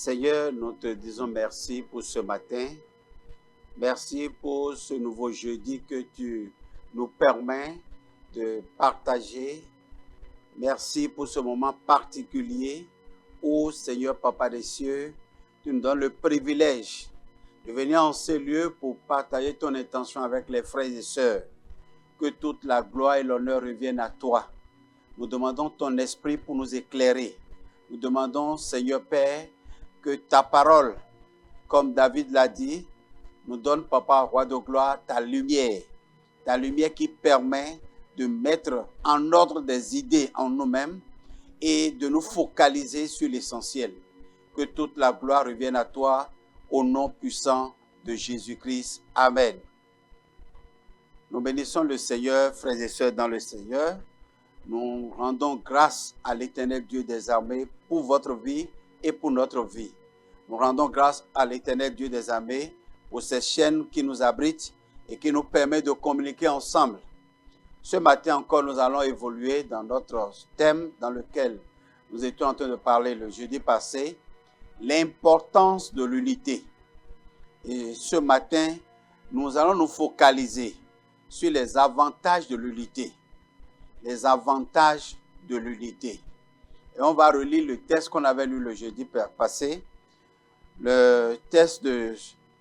Seigneur, nous te disons merci pour ce matin. Merci pour ce nouveau jeudi que tu nous permets de partager. Merci pour ce moment particulier où, Seigneur Papa des cieux, tu nous donnes le privilège de venir en ce lieu pour partager ton intention avec les frères et sœurs. Que toute la gloire et l'honneur reviennent à toi. Nous demandons ton esprit pour nous éclairer. Nous demandons, Seigneur Père, que ta parole, comme David l'a dit, nous donne, Papa, Roi de gloire, ta lumière qui permet de mettre en ordre des idées en nous-mêmes et de nous focaliser sur l'essentiel. Que toute la gloire revienne à toi, au nom puissant de Jésus-Christ. Amen. Nous bénissons le Seigneur, frères et sœurs dans le Seigneur. Nous rendons grâce à l'Éternel Dieu des armées pour votre vie et pour notre vie. Nous rendons grâce à l'Éternel Dieu des armées pour ces chaînes qui nous abritent et qui nous permettent de communiquer ensemble. Ce matin encore, nous allons évoluer dans notre thème dans lequel nous étions en train de parler le jeudi passé, l'importance de l'unité. Et ce matin, nous allons nous focaliser sur les avantages de l'unité. Les avantages de l'unité. Et on va relire le texte qu'on avait lu le jeudi passé, le texte de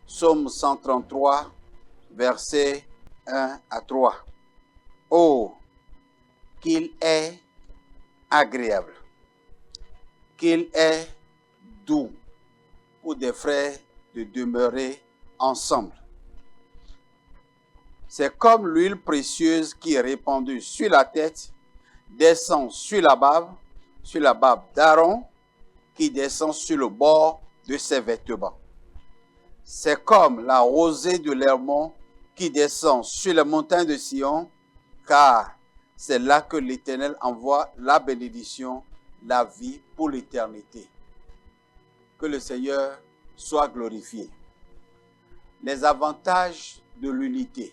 Psaume 133, versets 1 à 3. Oh, qu'il est agréable, qu'il est doux pour des frères de demeurer ensemble. C'est comme l'huile précieuse qui est répandue sur la tête, descend sur la barbe d'Aaron, qui descend sur le bord de ses vêtements. C'est comme la rosée de l'Hermon qui descend sur les montagnes de Sion, car c'est là que l'Éternel envoie la bénédiction, la vie pour l'éternité. Que le Seigneur soit glorifié. Les avantages de l'unité.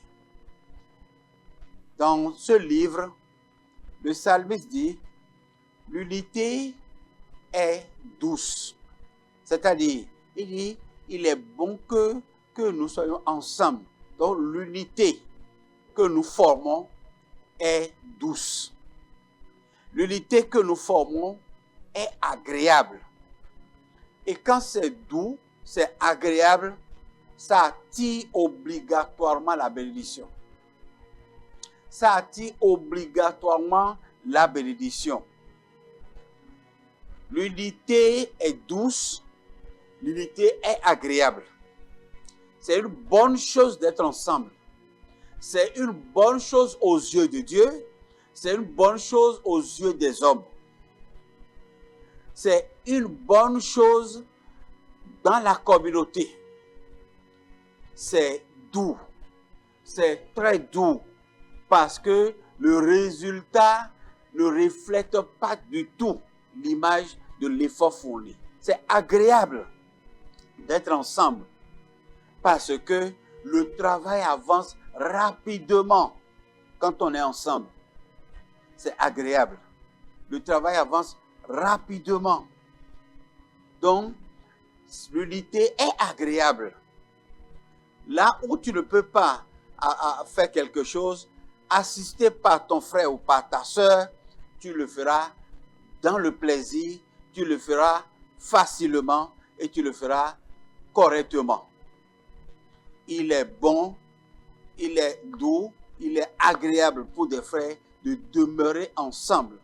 Dans ce livre, le psalmiste dit, l'unité est douce. C'est-à-dire, il dit, il est bon que nous soyons ensemble. Donc, l'unité que nous formons est douce. L'unité que nous formons est agréable. Et quand c'est doux, c'est agréable, ça attire obligatoirement la bénédiction. Ça attire obligatoirement la bénédiction. L'unité est douce, l'unité est agréable. C'est une bonne chose d'être ensemble. C'est une bonne chose aux yeux de Dieu, c'est une bonne chose aux yeux des hommes. C'est une bonne chose dans la communauté. C'est doux, c'est très doux. Parce que le résultat ne reflète pas du tout l'image de l'effort fourni. C'est agréable d'être ensemble parce que le travail avance rapidement quand on est ensemble. C'est agréable. Le travail avance rapidement. Donc, l'unité est agréable. Là où tu ne peux pas faire quelque chose, assisté par ton frère ou par ta sœur, tu le feras dans le plaisir, tu le feras facilement et tu le feras correctement. Il est bon, il est doux, il est agréable pour des frères de demeurer ensemble.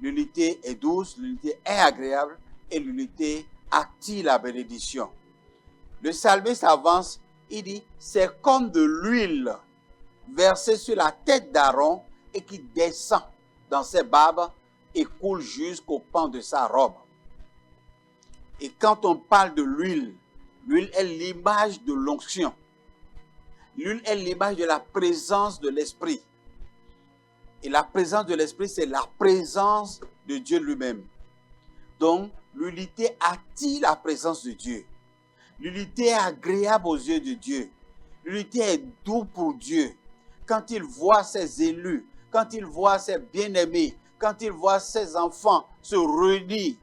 L'unité est douce, l'unité est agréable et l'unité attire la bénédiction. Le psalmiste avance, il dit, c'est comme de l'huile versé sur la tête d'Aaron et qui descend dans ses barbes et coule jusqu'au pan de sa robe. Et quand on parle de l'huile, l'huile est l'image de l'onction. L'huile est l'image de la présence de l'Esprit. Et la présence de l'Esprit, c'est la présence de Dieu lui-même. Donc, l'unité attire la présence de Dieu. L'unité est agréable aux yeux de Dieu. L'unité est douce pour Dieu. Quand il voit ses élus, quand il voit ses bien-aimés, quand il voit ses enfants se réunir,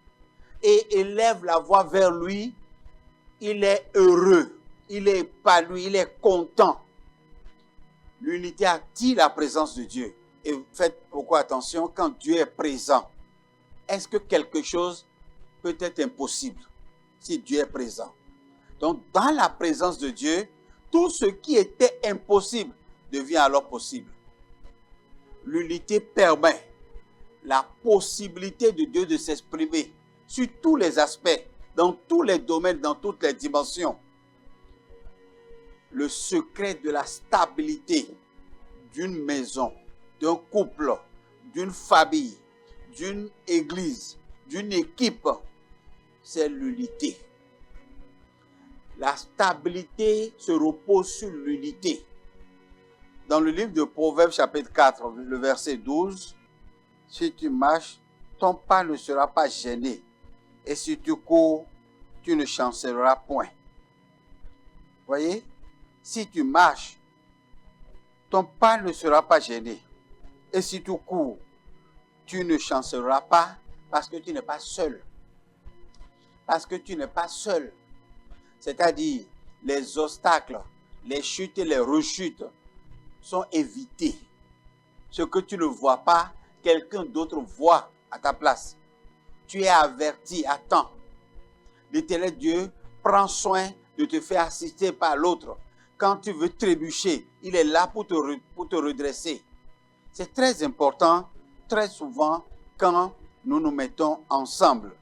et élève la voix vers lui, il est heureux, il est épanoui, il est content. L'unité attire la présence de Dieu. Et faites beaucoup attention, quand Dieu est présent, est-ce que quelque chose peut être impossible si Dieu est présent? Donc, dans la présence de Dieu, tout ce qui était impossible devient alors possible. L'unité permet la possibilité de Dieu de s'exprimer sur tous les aspects, dans tous les domaines, dans toutes les dimensions. Le secret de la stabilité d'une maison, d'un couple, d'une famille, d'une église, d'une équipe, c'est l'unité. La stabilité se repose sur l'unité. Dans le livre de Proverbes chapitre 4, le verset 12, si tu marches, ton pas ne sera pas gêné. Et si tu cours, tu ne chancelleras point. Voyez, si tu marches, ton pas ne sera pas gêné. Et si tu cours, tu ne chancelleras pas parce que tu n'es pas seul. Parce que tu n'es pas seul. C'est-à-dire, les obstacles, les chutes et les rechutes sont évités. Ce que tu ne vois pas, quelqu'un d'autre voit à ta place. Tu es averti à temps. L'Éternel Dieu prend soin de te faire assister par l'autre. Quand tu veux trébucher, il est là pour te redresser. C'est très important, très souvent, quand nous nous mettons ensemble.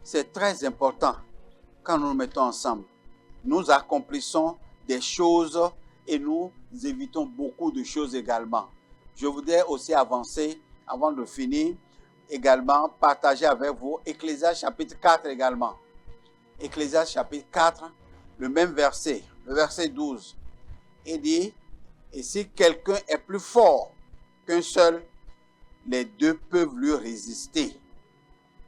C'est très important quand nous nous mettons ensemble. Nous accomplissons des choses et nous évitons beaucoup de choses également. Je voudrais aussi avancer, avant de finir, également partager avec vous Ecclésiaste chapitre 4 également. Ecclésiaste chapitre 4, le même verset, le verset 12. Il dit, et si quelqu'un est plus fort qu'un seul, les deux peuvent lui résister.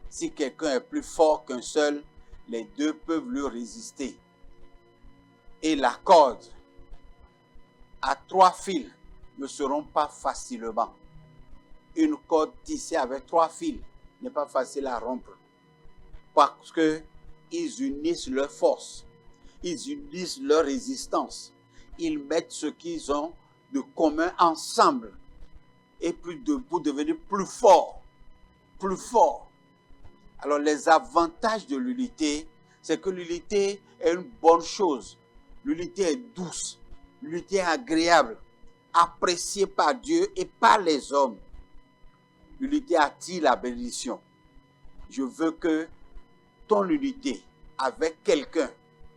Si quelqu'un est plus fort qu'un seul, les deux peuvent lui résister. Et la corde à 3 fils ne seront pas facilement. Une corde tissée avec 3 fils n'est pas facile à rompre. Parce qu'ils unissent leurs forces, ils unissent leur résistance, ils mettent ce qu'ils ont de commun ensemble et pour devenir plus forts, plus forts. Alors les avantages de l'unité, c'est que l'unité est une bonne chose. L'unité est douce, l'unité est agréable, appréciée par Dieu et par les hommes. L'unité attire la bénédiction. Je veux que ton unité avec quelqu'un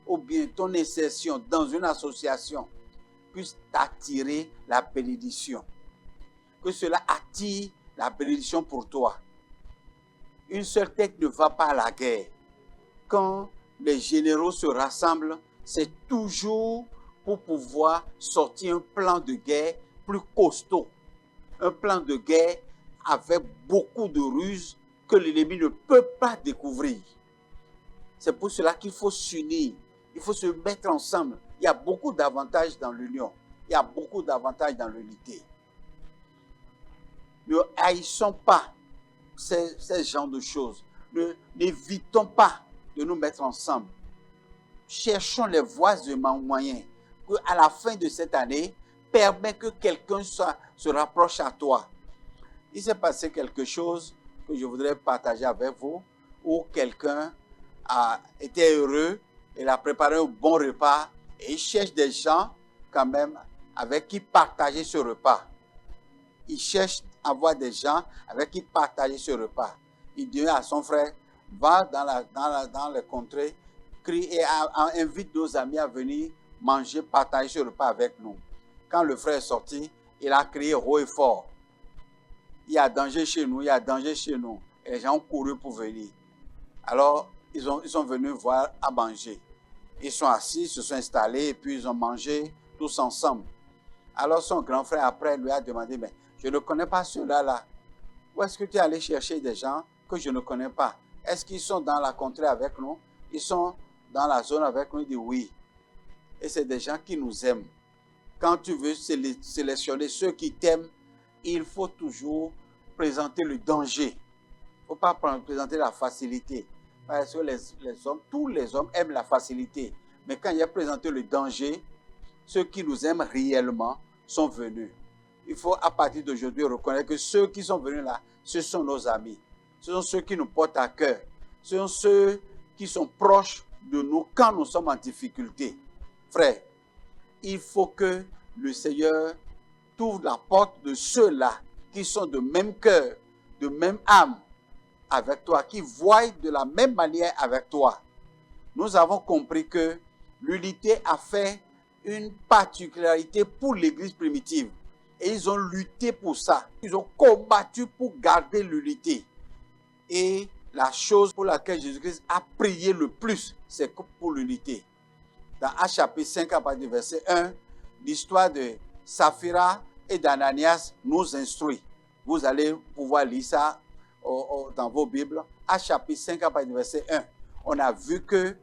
ou bien ton insertion dans une association puisse t'attirer la bénédiction. Que cela attire la bénédiction pour toi. Une seule tête ne va pas à la guerre. Quand les généraux se rassemblent, c'est toujours pour pouvoir sortir un plan de guerre plus costaud. Un plan de guerre avec beaucoup de ruses que l'ennemi ne peut pas découvrir. C'est pour cela qu'il faut s'unir, il faut se mettre ensemble. Il y a beaucoup d'avantages dans l'union, il y a beaucoup d'avantages dans l'unité. Ne haïssons pas ces genres de choses. N'évitons pas de nous mettre ensemble. Cherchons les voies et moyens qu'à la fin de cette année, permet que quelqu'un se rapproche à toi. Il s'est passé quelque chose que je voudrais partager avec vous, où quelqu'un a été heureux, il a préparé un bon repas et il cherche des gens quand même avec qui partager ce repas. Il cherche à avoir des gens avec qui partager ce repas. Il dit à son frère, va dans les contrées, crie et invite nos amis à venir manger, partager ce repas avec nous. Quand le frère est sorti, il a crié haut et fort. Il y a danger chez nous, il y a danger chez nous. Et les gens ont couru pour venir. Alors, ils sont venus voir à manger. Ils sont assis, se sont installés et puis ils ont mangé tous ensemble. Alors son grand frère après lui a demandé, mais je ne connais pas ceux-là là. Où est-ce que tu es allé chercher des gens que je ne connais pas? Est-ce qu'ils sont dans la contrée avec nous? Ils sont dans la zone avec nous? Il dit oui. Et c'est des gens qui nous aiment. Quand tu veux sélectionner ceux qui t'aiment, il faut toujours présenter le danger. ne faut pas présenter la facilité. Parce que les hommes, tous les hommes aiment la facilité. Mais quand il y a présenté le danger, ceux qui nous aiment réellement sont venus. Il faut à partir d'aujourd'hui reconnaître que ceux qui sont venus là, ce sont nos amis. Ce sont ceux qui nous portent à cœur. Ce sont ceux qui sont proches de nous quand nous sommes en difficulté. Frère, il faut que le Seigneur t'ouvre la porte de ceux-là qui sont de même cœur, de même âme avec toi, qui voient de la même manière avec toi. Nous avons compris que l'unité a fait une particularité pour l'Église primitive. Et ils ont lutté pour ça. Ils ont combattu pour garder l'unité. Et la chose pour laquelle Jésus-Christ a prié le plus, c'est pour l'unité. Dans Actes chapitre 5, à partir du verset 1, l'histoire de Saphira et d'Ananias nous instruit. Vous allez pouvoir lire ça dans vos Bibles. Actes chapitre 5, à partir du verset 1. On a vu que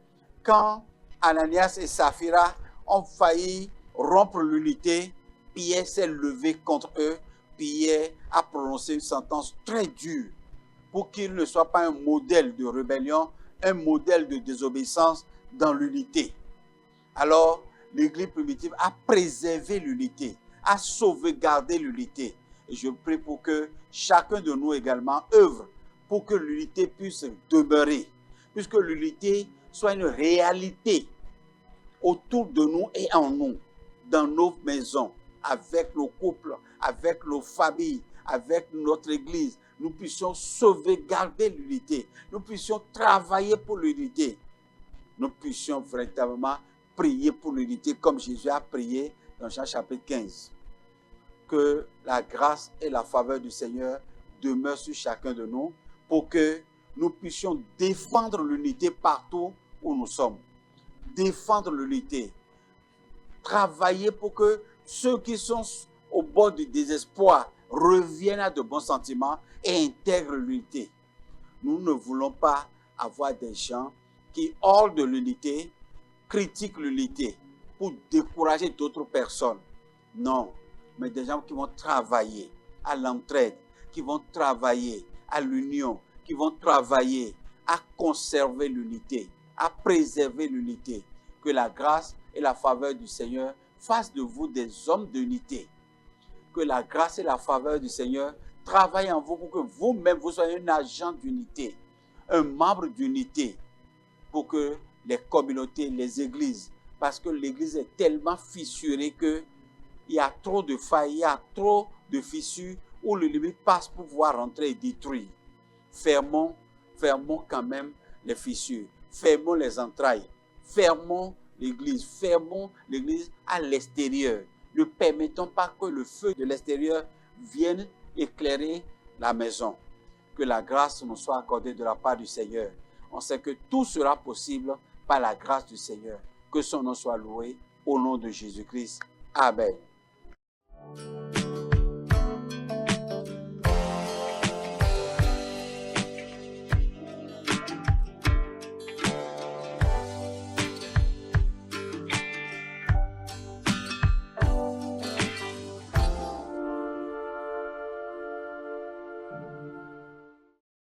quand Ananias et Saphira ont failli rompre l'unité, Pierre s'est levé contre eux. Pierre a prononcé une sentence très dure pour qu'il ne soit pas un modèle de rébellion, un modèle de désobéissance dans l'unité. Alors, l'Église primitive a préservé l'unité, a sauvegardé l'unité. Et je prie pour que chacun de nous également œuvre pour que l'unité puisse demeurer, puisque l'unité soit une réalité autour de nous et en nous, dans nos maisons, avec nos couples, avec nos familles, avec notre Église. Nous puissions sauvegarder l'unité. Nous puissions travailler pour l'unité. Nous puissions véritablement prier pour l'unité comme Jésus a prié dans Jean chapitre 15. Que la grâce et la faveur du Seigneur demeurent sur chacun de nous pour que nous puissions défendre l'unité partout où nous sommes. Défendre l'unité. Travailler pour que ceux qui sont au bord du désespoir reviennent à de bons sentiments et intègrent l'unité. Nous ne voulons pas avoir des gens qui, hors de l'unité, critiquent l'unité pour décourager d'autres personnes. Non, mais des gens qui vont travailler à l'entraide, qui vont travailler à l'union, qui vont travailler à conserver l'unité, à préserver l'unité. Que la grâce et la faveur du Seigneur fassent de vous des hommes d'unité. Que la grâce et la faveur du Seigneur travaillent en vous pour que vous-même, vous soyez un agent d'unité, un membre d'unité, pour que les communautés, les églises, parce que l'église est tellement fissurée qu'il y a trop de failles, il y a trop de fissures où le limite passe pour pouvoir rentrer et détruire. Fermons quand même les fissures, fermons les entrailles, fermons l'église à l'extérieur. Ne permettons pas que le feu de l'extérieur vienne éclairer la maison. Que la grâce nous soit accordée de la part du Seigneur. On sait que tout sera possible par la grâce du Seigneur. Que son nom soit loué au nom de Jésus-Christ. Amen.